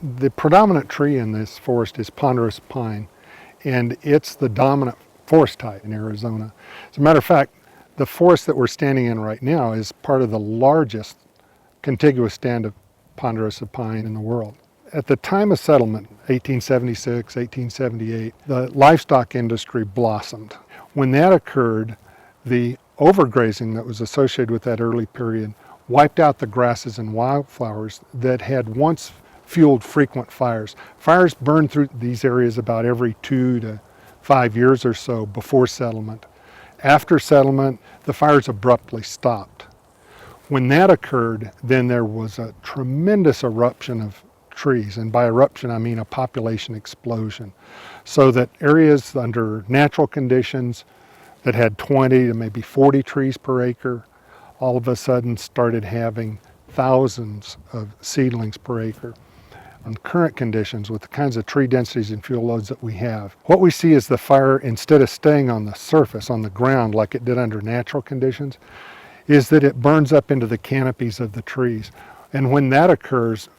The predominant tree in this forest is ponderosa pine, and it's the dominant forest type in Arizona. As a matter of fact, the forest that we're standing in right now is part of the largest contiguous stand of ponderosa pine in the world. At the time of settlement, 1876, 1878, the livestock industry blossomed. When that occurred, the overgrazing that was associated with that early period wiped out the grasses and wildflowers that had once fueled frequent fires. Fires burned through these areas about every 2 to 5 years or so before settlement. After settlement, the fires abruptly stopped. When that occurred, then there was a tremendous eruption of trees, and by eruption I mean a population explosion, so that areas under natural conditions that had 20 to maybe 40 trees per acre all of a sudden started having thousands of seedlings per acre. On current conditions, with the kinds of tree densities and fuel loads that we have, what we see is the fire, instead of staying on the surface, on the ground like it did under natural conditions, is that it burns up into the canopies of the trees. And when that occurs,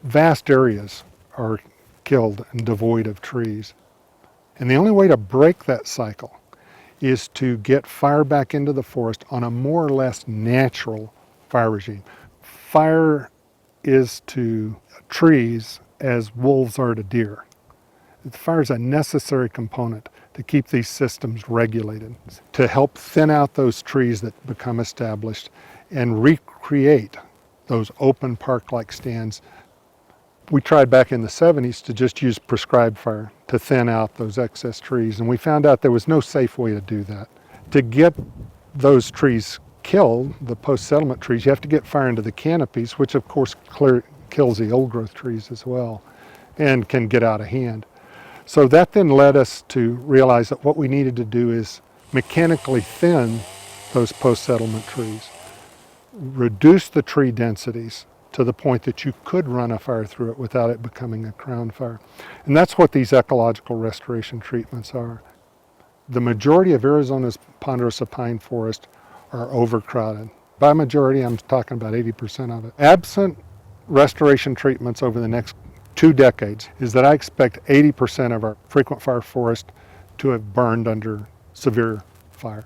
vast areas are killed and devoid of trees. And the only way to break that cycle is to get fire back into the forest on a more or less natural fire regime. Fire is to trees as wolves are to deer. Fire is a necessary component to keep these systems regulated, to help thin out those trees that become established and recreate those open park-like stands. We tried back in the 70s to just use prescribed fire to thin out those excess trees, and we found out there was no safe way to do that. To get those trees killed, the post-settlement trees, you have to get fire into the canopies, which of course kills the old growth trees as well and can get out of hand. So that then led us to realize that what we needed to do is mechanically thin those post-settlement trees, reduce the tree densities to the point that you could run a fire through it without it becoming a crown fire. And that's what these ecological restoration treatments are. The majority of Arizona's ponderosa pine forest are overcrowded. By majority, I'm talking about 80% of it. Absent restoration treatments over the next 2 decades is that I expect 80% of our frequent fire forest to have burned under severe fire.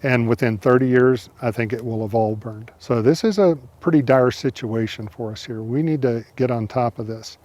And within 30 years, I think it will have all burned. So this is a pretty dire situation for us here. We need to get on top of this.